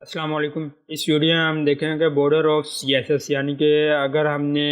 अस्सलाम वालेकुम। इस वीडियो में हम देखेंगे कि बॉर्डर ऑफ सीएसएस यानी कि अगर हमने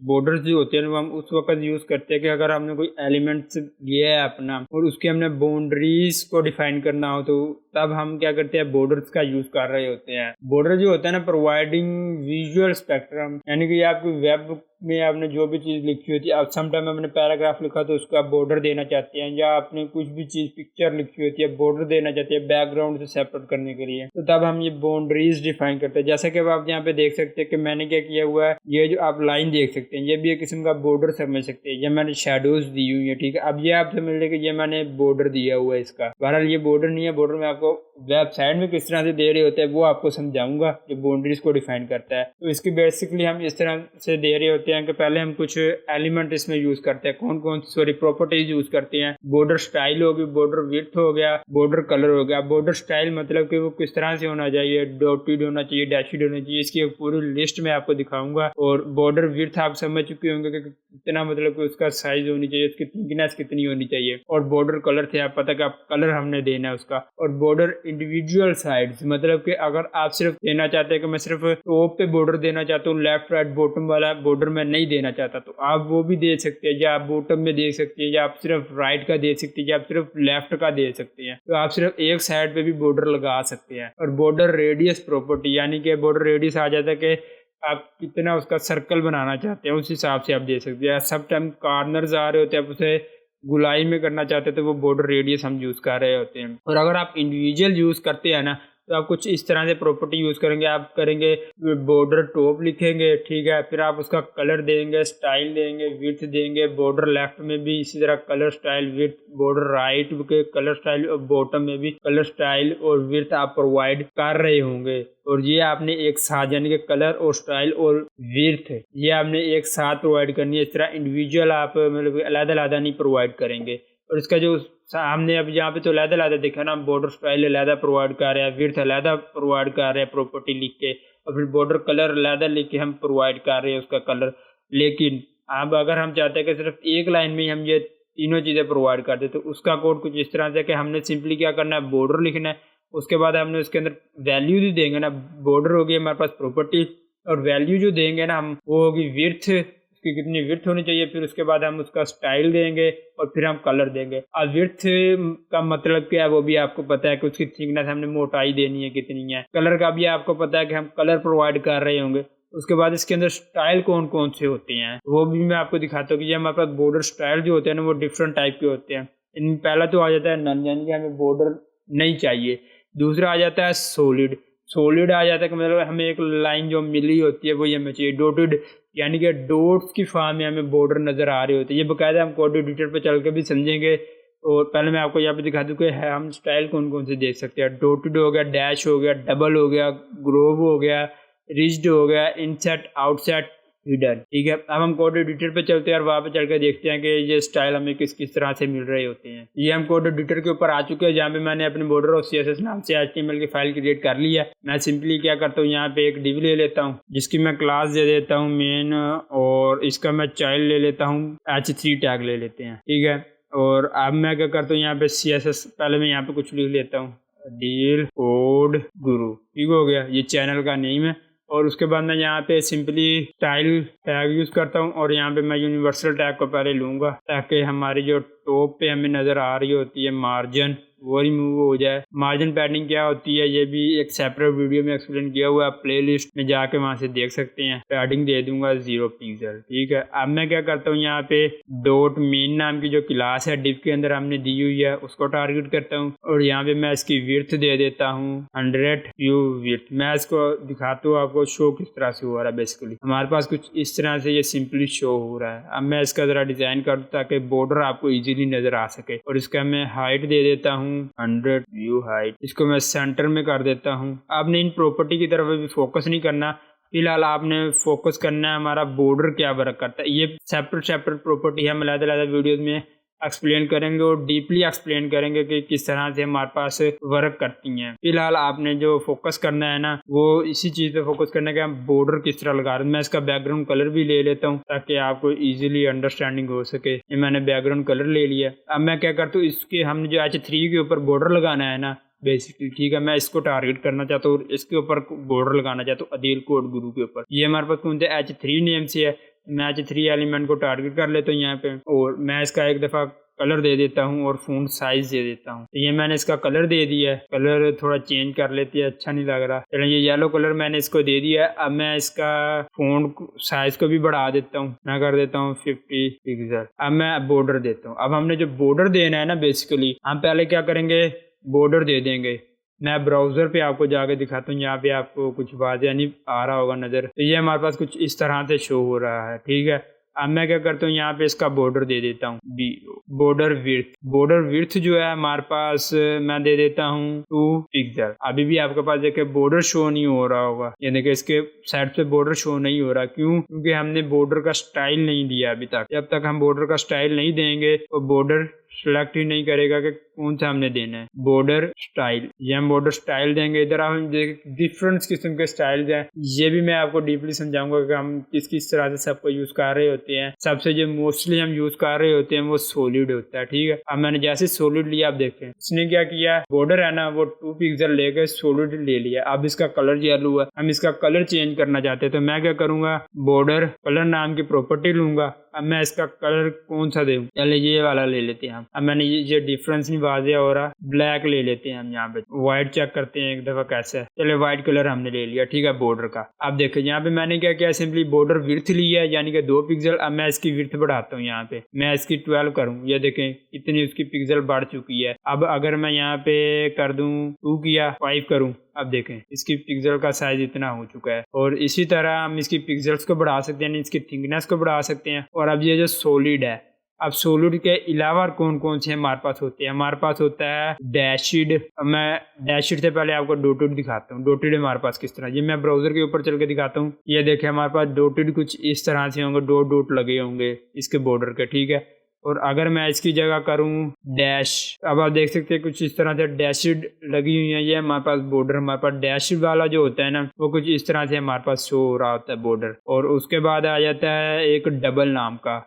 बॉर्डर्स जो होते हैं वो हम उस वक्त यूज़ करते हैं कि अगर हमने कोई एलिमेंट्स लिया है अपना और उसके हमने बाउंड्रीज को डिफाइन करना हो तो तब हम क्या करते हैं, बॉर्डर्स का यूज़ कर रहे होते हैं। बॉर्डर जो होता है ना, प्रोवाइडिंग विजुअल स्पेक्ट्रम, यानी कि आपकी वेब में आपने जो भी चीज़ लिखी होती है, अब समटाइम आपने पैराग्राफ लिखा तो उसको आप बॉर्डर देना चाहते हैं, या आपने कुछ भी चीज़ पिक्चर लिखी होती है बॉर्डर देना चाहते हैं बैकग्राउंड से सेपरेट करने के लिए, तो तब हम ये बाउंड्रीज डिफाइन करते हैं। जैसा कि अब आप यहाँ पे देख सकते हैं कि मैंने क्या किया हुआ है, ये जो आप लाइन देख सकते हैं ये भी एक किस्म का बॉर्डर समझ सकते हैं। ये मैंने शेडोज दी हुई है, ठीक है। अब ये आप समझ लें कि ये मैंने बॉर्डर दिया हुआ है इसका। बहरहाल ये बॉर्डर नहीं है, बॉर्डर में आपको वेबसाइट में किस तरह से दे रहे होते हैं वो आपको समझाऊंगा जो बाउंड्रीज को डिफाइन करता है। तो इसकी बेसिकली हम इस तरह से दे रहे होते हैं कि पहले हम कुछ एलिमेंट इसमें यूज करते हैं, कौन कौन सॉरी प्रॉपर्टीज यूज करते हैं। बॉर्डर स्टाइल होगी, बॉर्डर विड्थ हो गया, बॉर्डर कलर हो गया। बॉर्डर स्टाइल मतलब कि वो किस तरह से होना चाहिए, डॉटेड होना चाहिए, डैशेड होना चाहिए, इसकी एक पूरी लिस्ट में आपको दिखाऊंगा। और बॉर्डर विड्थ आप समझ चुके होंगे कि कितना मतलब कि उसका साइज होनी चाहिए, उसकी थिकनेस कितनी होनी चाहिए। और बॉर्डर कलर थे, आप पता कि कलर हमने देना है उसका। और बॉर्डर इंडिविजुअल साइड्स मतलब कि अगर आप सिर्फ देना चाहते हैं कि मैं सिर्फ टॉप पे बॉर्डर देना चाहता हूँ, लेफ्ट राइट बॉटम वाला बॉर्डर मैं नहीं देना चाहता, तो आप वो भी दे सकते हैं। या आप बॉटम में दे सकते हैं, या आप सिर्फ राइट का दे सकते हैं, या आप सिर्फ लेफ्ट का दे सकते हैं। तो आप सिर्फ एक साइड पे भी बॉर्डर लगा सकते हैं। और बॉर्डर रेडियस प्रॉपर्टी यानी कि बॉर्डर रेडियस आ जाता है कि आप कितना उसका सर्कल बनाना चाहते हैं, उस हिसाब से आप दे सकते हैं। सब टाइम कॉर्नर्स आ रहे होते हैं, आप उसे गुलाई में करना चाहते हैं तो वो बॉर्डर रेडियस हम यूज़ कर रहे होते हैं। और अगर आप इंडिविजुअल यूज़ करते हैं ना, तो आप कुछ इस तरह से प्रॉपर्टी यूज़ करेंगे। आप करेंगे बॉर्डर टॉप लिखेंगे, ठीक है, फिर आप उसका कलर देंगे, स्टाइल देंगे, विड्थ देंगे। बॉर्डर लेफ्ट में भी इसी तरह colour style width, border right के कलर स्टाइल, और बॉटम में भी कलर स्टाइल और विड्थ आप प्रोवाइड कर रहे होंगे। और ये आपने एक साथ यानी कि कलर और स्टाइल और विड्थ ये आपने एक साथ प्रोवाइड करनी है। इस तरह इंडिविजुअल आप मतलब अलग-अलग नहीं प्रोवाइड करेंगे। और इसका जो हमने अब यहाँ पे तो अलग-अलग देखा ना, बॉर्डर स्टाइल अलग प्रोवाइड कर रहे हैं, विड्थ अलग प्रोवाइड कर रहे हैं प्रॉपर्टी लिख के, और फिर बॉर्डर कलर अलग लिख के हम प्रोवाइड कर रहे हैं उसका कलर। लेकिन अब अगर हम चाहते हैं कि सिर्फ एक लाइन में हम ये तीनों चीज़ें प्रोवाइड कर दे, तो उसका कोड कुछ इस तरह से कि हमने सिंपली क्या करना है, बॉर्डर लिखना है। उसके बाद हमने उसके अंदर वैल्यू भी देंगे ना, बॉर्डर होगी हमारे पास प्रॉपर्टी, और वैल्यू जो देंगे ना हम वो होगी विड्थ, उसकी कितनी विड्थ होनी चाहिए। फिर उसके बाद हम उसका स्टाइल देंगे और फिर हम कलर देंगे। अब विड्थ का मतलब क्या है वो भी आपको पता है कि उसकी थिकनेस हमने मोटाई देनी है कितनी है। कलर का भी आपको पता है कि हम कलर प्रोवाइड कर रहे होंगे। उसके बाद इसके अंदर स्टाइल कौन कौन से होते हैं वो भी मैं आपको दिखाता हूँ कि ये हमारे पास बॉर्डर स्टाइल जो होते हैं ना वो डिफरेंट टाइप के होते हैं। इनमें पहला तो आ जाता है नन, यानी कि हमें बॉर्डर नहीं चाहिए। दूसरा आ जाता है सॉलिड। सॉलिड आ जाता है कि मतलब हमें एक लाइन जो मिली होती है वो ये हमें चाहिए। डॉटेड यानी कि डॉट्स की फॉर्म में हमें बॉर्डर नज़र आ रहे होते हैं। ये बकायदा हम कोड एडिटर पे चल के भी समझेंगे। और पहले मैं आपको यहाँ पे दिखा दूँ कि है हम स्टाइल कौन कौन से देख सकते हैं। डॉटेड हो गया, डैश हो गया, डबल हो गया, ग्रोव हो गया, रिज्ड हो गया, इनसेट, आउटसेट, हिडन, ठीक है। अब हम कोड एडिटर पे चलते हैं और वहाँ पे चल के देखते हैं कि ये स्टाइल हमें किस किस तरह से मिल रहे होते हैं। ये हम कोड एडिटर के ऊपर आ चुके हैं जहाँ पे मैंने अपने बॉर्डर और CSS नाम से HTML की फाइल क्रिएट कर ली है। मैं सिंपली क्या करता हूँ, यहाँ पे एक डिव ले लेता हूँ जिसकी मैं क्लास दे देता हूँ मेन, और इसका मैं चाइल्ड ले लेता हूँ, H3 टैग ले लेते हैं, ठीक है। और अब मैं क्या करता हूँ, यहाँ पे CSS पहले मैं यहाँ पे कुछ लिख लेता हूँ, डील कोड गुरु, ठीक हो गया, ये चैनल का नेम है। और उसके बाद मैं यहाँ पे सिंपली स्टाइल टैग यूज़ करता हूँ, और यहाँ पे मैं यूनिवर्सल टैग को पहले लूँगा ताकि हमारी जो टॉप पे हमें नज़र आ रही होती है मार्जिन वो रिमूव हो जाए। मार्जिन पैडिंग क्या होती है ये भी एक सेपरेट वीडियो में एक्सप्लेन किया हुआ है, प्लेलिस्ट में जाके वहाँ से देख सकते हैं। पैडिंग दे दूंगा 0 पिक्सल, ठीक है। अब मैं क्या करता हूँ, यहाँ पे डॉट मेन नाम की जो क्लास है डिव के अंदर हमने दी हुई है उसको टारगेट करता हूँ, और यहाँ पे मैं इसकी विड्थ दे देता हूँ 100 व्यू विड्थ। मैं इसको दिखाता हूँ आपको शो किस तरह से हो रहा है। बेसिकली हमारे पास कुछ इस तरह से ये सिंपली शो हो रहा है। अब मैं इसका जरा डिजाइन कर दूँ ताकि बॉर्डर आपको इजीली नजर आ सके, और इसका मैं हाइट दे देता हूँ 100 व्यू हाइट। इसको मैं सेंटर में कर देता हूँ। आपने इन प्रॉपर्टी की तरफ भी फोकस नहीं करना, फिलहाल आपने फोकस करना है हमारा बॉर्डर क्या वर्क करता है। ये सेपरेट प्रॉपर्टी हम अलग अलग वीडियोज में एक्सप्लेन करेंगे और डीपली एक्सप्लेन करेंगे कि किस तरह से हमारे पास वर्क करती हैं। फिलहाल आपने जो फोकस करना है ना वो इसी चीज़ पे फोकस करना है कि हम बॉर्डर किस तरह लगा रहे हैं। मैं इसका बैकग्राउंड कलर भी ले लेता हूँ ताकि आपको इजीली अंडरस्टैंडिंग हो सके। ये मैंने बैकग्राउंड कलर ले लिया। अब मैं क्या करता हूँ, इसके हमने जो H3 के ऊपर बॉर्डर लगाना है ना बेसिकली, ठीक है। मैं इसको टारगेट करना चाहता हूँ, इसके ऊपर बॉर्डर लगाना चाहता हूँ अदील कोड गुरु के ऊपर। ये हमारे पास कौन सा H3 नेम से है, मैं H3 एलिमेंट को टारगेट कर लेता हूँ यहाँ पे, और मैं इसका एक दफ़ा कलर दे देता हूँ और फ़ॉन्ट साइज दे देता हूँ। तो ये मैंने इसका कलर दे दिया है, कलर थोड़ा चेंज कर लेती है, अच्छा नहीं लग रहा। चलो ये येलो कलर मैंने इसको दे दिया है। अब मैं इसका फ़ॉन्ट साइज को भी बढ़ा देता हूँ, मैं कर देता हूँ 50 पिक्सल। अब मैं बॉर्डर देता हूँ। अब हमने जो बॉर्डर देना है ना, बेसिकली हम पहले क्या करेंगे, बॉर्डर दे देंगे। मैं ब्राउज़र पे आपको जाके दिखाता हूँ, यहाँ पे आपको कुछ वाज़ेह नहीं आ रहा होगा नज़र। तो ये हमारे पास कुछ इस तरह से शो हो रहा है, ठीक है। अब मैं क्या करता हूँ, यहाँ पे इसका बॉर्डर दे देता हूँ बॉर्डर विड्थ। बॉर्डर विड्थ जो है हमारे पास मैं दे देता हूँ 2 पिक्सल। अभी भी आपके पास देखिए बॉर्डर शो नहीं हो रहा होगा, ये देखिए इसके साइड पे बॉर्डर शो नहीं हो रहा। क्यों? क्योंकि हमने बॉर्डर का स्टाइल नहीं दिया अभी तक। जब तक हम बॉर्डर का स्टाइल नहीं देंगे तो बॉर्डर सेलेक्ट ही नहीं करेगा कि कौन सा हमने देना है। बॉर्डर स्टाइल, ये हम बॉर्डर स्टाइल देंगे। इधर हम डिफरेंट किस्म के स्टाइल हैं, ये भी मैं आपको डीपली समझाऊंगा कि हम किस किस तरह से सबको यूज कर रहे होते हैं। सबसे जो मोस्टली हम यूज कर रहे होते हैं वो सॉलिड होता है, ठीक है। अब मैंने जैसे सॉलिड लिया, आप देखें इसने क्या किया, बॉर्डर है ना वो 2 पिक्सल लेकर सॉलिड ले लिया। अब इसका कलर येलो है, हम इसका कलर चेंज करना चाहते हैं, तो मैं क्या करूंगा, बॉर्डर कलर नाम की प्रॉपर्टी लूंगा। अब मैं इसका कलर कौन सा दूं, चले ये वाला ले लेते हैं हम। अब मैंने ये डिफरेंस नहीं वाज़ेह हो रहा, ब्लैक ले लेते हैं हम। यहाँ पे व्हाइट चेक करते हैं एक दफा कैसे है। चले व्हाइट कलर हमने ले लिया, ठीक है, बॉर्डर का। अब देखो यहाँ पे मैंने क्या किया, सिंपली बॉर्डर विड्थ लिया है, यानी कि 2 पिक्सल। अब मैं इसकी विड्थ बढ़ाता हूँ, यहाँ पे मैं इसकी 12 करूँ, ये देखें कितनी उसकी पिक्सल बढ़ चुकी है। अब अगर मैं यहाँ पे कर दूं 2 किया, 5 करूँ, अब देखें इसकी पिक्सल का साइज इतना हो चुका है। और इसी तरह हम इसकी पिक्सल्स को बढ़ा सकते हैं, इसकी थिकनेस को बढ़ा सकते हैं। और अब ये जो सॉलिड है, अब सॉलिड के अलावा कौन कौन से हमारे पास होते हैं, हमारे पास होता है डैशिड। मैं डैशिड से पहले आपको डॉटेड दिखाता हूँ। डॉटेड हमारे पास किस तरह, ये मैं ब्राउजर के ऊपर चल के दिखाता हूँ। ये देखें हमारे पास डॉटेड कुछ इस तरह से होंगे, डॉट डॉट लगे होंगे इसके बॉर्डर के, ठीक है। और अगर मैं इसकी जगह करूं डैश, अब आप देख सकते हैं कुछ इस तरह से डैशिड लगी हुई है। ये हमारे पास बॉर्डर, हमारे पास डैशिड वाला जो होता है ना, वो कुछ इस तरह से हमारे पास शो हो रहा होता है बॉर्डर। और उसके बाद आ जाता है एक डबल नाम का,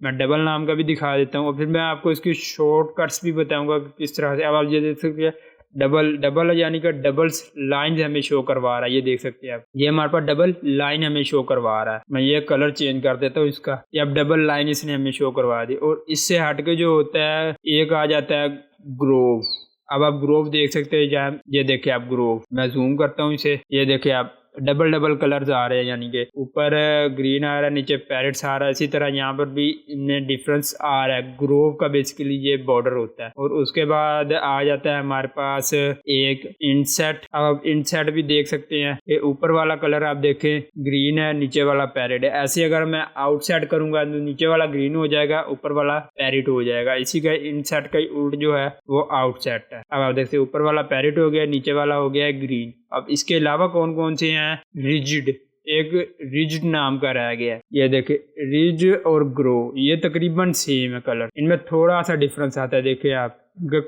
मैं डबल नाम का भी दिखा देता हूँ। और फिर मैं आपको इसकी शॉर्टकट्स भी बताऊंगा कि किस तरह से। अब आप ये देख सकते हैं डबल यानी कि डबल लाइन हमें शो करवा रहा है, ये देख सकते हैं आप, ये हमारे पास डबल लाइन हमें शो करवा रहा है। मैं ये कलर चेंज कर देता हूँ इसका, ये अब डबल लाइन इसने हमें शो करवा दी। और इससे हटके जो होता है एक आ जाता है ग्रोव। अब आप ग्रोव देख सकते हैं, जहाँ ये देखिए आप ग्रोव, मैं जूम करता हूँ इसे, ये देखिए आप डबल डबल कलर्स आ रहे हैं, यानी कि ऊपर ग्रीन आ रहा है, नीचे पैरेट्स आ रहा है। इसी तरह यहाँ पर भी इनमें डिफरेंस आ रहा है। ग्रोव का बेसिकली ये बॉर्डर होता है। और उसके बाद आ जाता है हमारे पास एक इनसेट। अब आप इनसेट भी देख सकते हैं, ये ऊपर वाला कलर आप देखें ग्रीन है, नीचे वाला पैरेट है। ऐसे अगर मैं आउटसेट करूंगा तो नीचे वाला ग्रीन हो जाएगा, ऊपर वाला पैरेट हो जाएगा। इसी का इनसेट का उल्ट जो है वो आउटसेट है। अब आप देखते हैं ऊपर वाला पैरेट हो गया, नीचे वाला हो गया ग्रीन। अब इसके अलावा कौन कौन से हैं, रिजिड, एक रिजिड नाम का रह गया है। ये देखिए रिज और ग्रो, ये तकरीबन सेम है कलर, इनमें थोड़ा सा डिफरेंस आता है। देखिए आप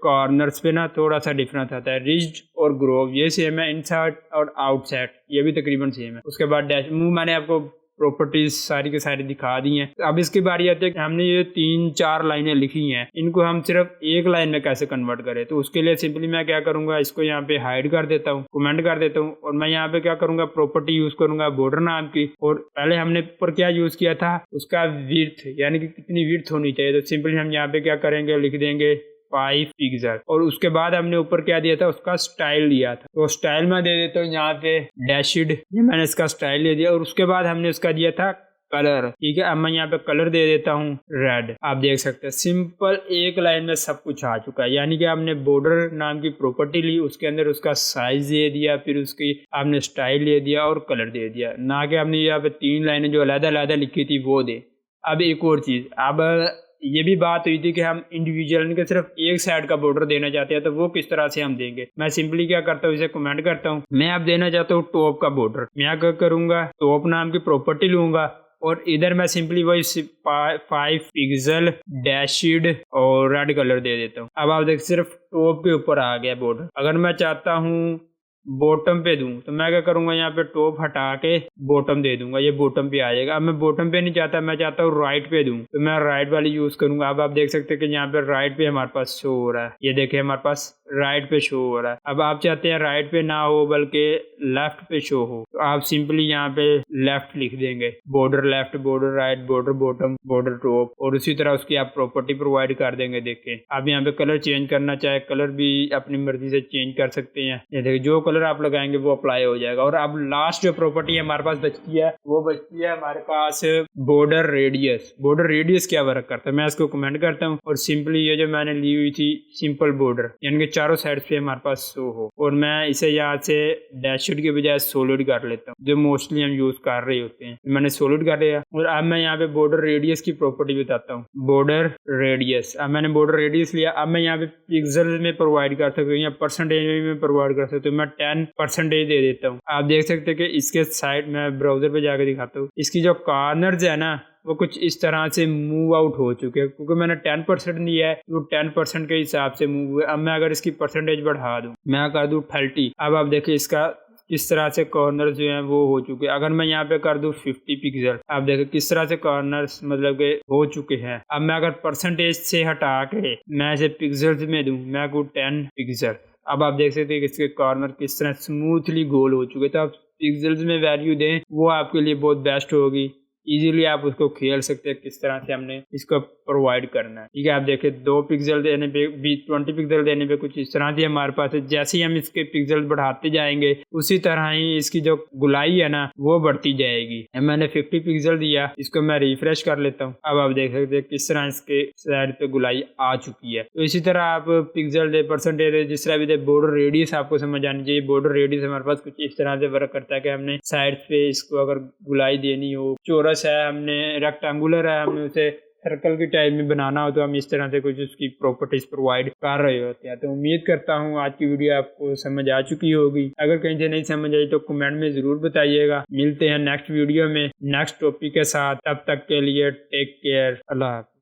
कॉर्नर्स पे ना थोड़ा सा डिफरेंस आता है। रिज और ग्रो ये सेम है, इनसाइड और आउटसाइड ये भी तकरीबन सेम है। उसके बाद डैश मूव मैंने आपको प्रॉपर्टीज सारी के सारी दिखा दी हैं। अब इसकी बारी आती है कि हमने ये 3-4 लाइनें लिखी हैं, इनको हम सिर्फ एक लाइन में कैसे कन्वर्ट करें। तो उसके लिए सिंपली मैं क्या करूंगा, इसको यहाँ पे हाइड कर देता हूँ, कमेंट कर देता हूँ। और मैं यहाँ पे क्या करूंगा, प्रॉपर्टी यूज करूंगा बॉर्डर नाम की। और पहले हमने ऊपर क्या यूज किया था, उसका विड्थ, यानी कि कितनी विड्थ होनी चाहिए। तो सिंपली हम यहाँ पे क्या करेंगे, लिख देंगे 5 पिक्सल। और उसके बाद हमने ऊपर क्या दिया था, उसका स्टाइल दिया था। तो स्टाइल में दे देता हूँ यहाँ पे डैशिड, ये मैंने इसका स्टाइल दे दिया। और उसके बाद हमने उसका दिया था कलर, ठीक है। अब मैं यहाँ पे कलर दे देता हूँ रेड। आप देख सकते हैं सिंपल एक लाइन में सब कुछ आ चुका है। यानी कि आपने बॉर्डर नाम की प्रॉपर्टी ली, उसके अंदर उसका साइज दे दिया, फिर उसकी आपने स्टाइल दे दिया और कलर दे दिया। ना कि आपने यहाँ पे 3 लाइनें जो अलग-अलग लिखी थी वो दे। अब एक और चीज, अब ये भी बात हुई थी कि हम इंडिविजुअल के सिर्फ एक साइड का बॉर्डर देना चाहते हैं, तो वो किस तरह से हम देंगे। मैं सिंपली क्या करता हूँ, इसे कमेंट करता हूँ। मैं अब देना चाहता हूँ टॉप का बॉर्डर। मैं क्या करूंगा, टॉप नाम की प्रॉपर्टी लूंगा और इधर मैं सिंपली वही 5 पिक्सल डैशिड और रेड कलर दे देता हूँ। अब आप देख सिर्फ टॉप के ऊपर आ गया बॉर्डर। अगर मैं चाहता हूँ बॉटम पे दूं तो मैं क्या करूंगा, यहाँ पे टॉप हटा के बॉटम दे दूंगा, ये बॉटम पे आ जाएगा। अब मैं बॉटम पे नहीं चाहता, मैं चाहता हूँ राइट पे दूं, तो मैं राइट वाली यूज करूंगा। अब आप देख सकते हैं कि यहाँ पे राइट पे हमारे पास शो हो रहा है, ये देखिए हमारे पास राइट पे शो हो रहा है। अब आप चाहते हैं राइट पे ना हो बल्कि लेफ्ट पे शो हो, तो आप सिंपली यहाँ पे लेफ्ट लिख देंगे, border left, border right, border bottom, border top, और उसी तरह उसकी आप प्रॉपर्टी प्रोवाइड कर देंगे। देखिए आप यहाँ पे कलर चेंज करना चाहे कलर भी अपनी मर्जी से चेंज कर सकते हैं। ये देखिए जो कलर आप लगाएंगे वो अप्लाई हो जाएगा। और अब लास्ट जो प्रॉपर्टी हमारे पास बचती है वो बचती है हमारे पास बॉर्डर रेडियस। बॉर्डर रेडियस क्या वर्क करता है मैं इसको कमेंट करता हूँ, और सिंपली ये जो मैंने ली हुई थी सिंपल बॉर्डर, यानी कि चारों साइड पे हमारे पास शो हो, और मैं इसे यहाँ से डैशड के बजाय सॉलिड कर लेता हूँ, जो मोस्टली हम यूज कर रहे होते हैं। मैंने सॉलिड कर लिया, और अब मैं यहाँ पे बॉर्डर रेडियस की प्रॉपर्टी बताता हूँ। बॉर्डर रेडियस, अब मैंने बॉर्डर रेडियस लिया। अब मैं यहाँ पे पिक्सल में प्रोवाइड कर सकता हूँ या परसेंटेज में प्रोवाइड कर सकता हूँ। मैं 10% दे देता हूँ। आप देख सकते हैं कि इसके साइड में ब्राउजर पे जाकर दिखाता हूँ, इसकी जो कॉर्नर्स है ना वो कुछ इस तरह से मूव आउट हो चुके हैं, क्योंकि मैंने 10% दिया है, वो 10% के हिसाब से मूव हुए। अब मैं अगर इसकी परसेंटेज बढ़ा दूं, मैं कर दूं 30, अब आप देखिए इसका किस तरह से कॉर्नर्स जो हैं वो हो चुके हैं। अगर मैं यहाँ पे कर दूं 50 पिक्सल, आप देखिए किस तरह से कॉर्नर्स मतलब के हो चुके हैं। अब मैं अगर परसेंटेज से हटा के मैं इसे पिक्सल्स में दूं, मैं कहूँ 10 पिक्सल, अब आप देख सकते हैं कि इसके कॉर्नर किस तरह स्मूथली गोल हो चुके। तो आप पिक्सल्स में वैल्यू दें, वो आपके लिए बहुत बेस्ट होगी। इजीली आप उसको खेल सकते हैं किस तरह से हमने इसको प्रोवाइड करना है। ठीक है, आप देखिए 2 पिक्सल देने पे 20 पिक्सल देने पे कुछ इस तरह से हमारे पास है। जैसे ही हम इसके पिक्सल बढ़ाते जाएंगे उसी तरह ही इसकी जो गुलाई है ना वो बढ़ती जाएगी। मैंने 50 पिक्सल दिया, इसको मैं रिफ्रेश कर लेता हूँ। अब आप देख सकते हैं किस तरह इसके साइड पे गुलाई आ चुकी है। तो इसी तरह आप पिक्सल दे, परसेंटेज दे, जिस तरह भी दे। बॉर्डर रेडियस आपको समझ आनी चाहिए। बॉर्डर रेडियस हमारे पास कुछ इस तरह से वर्क करता है कि हमने साइड पे इसको अगर गुलाई देनी हो, चौरस है, हमने रेक्टेंगुलर है, हमने उसे सर्कल की टाइप में बनाना हो, तो हम इस तरह से कुछ उसकी प्रॉपर्टीज प्रोवाइड कर रहे होते हैं। तो उम्मीद करता हूँ आज की वीडियो आपको समझ आ चुकी होगी। अगर कहीं से नहीं समझ आई तो कमेंट में जरूर बताइएगा। मिलते हैं नेक्स्ट वीडियो में नेक्स्ट टॉपिक के साथ, तब तक के लिए टेक केयर, अल्लाह हाफ़िज़।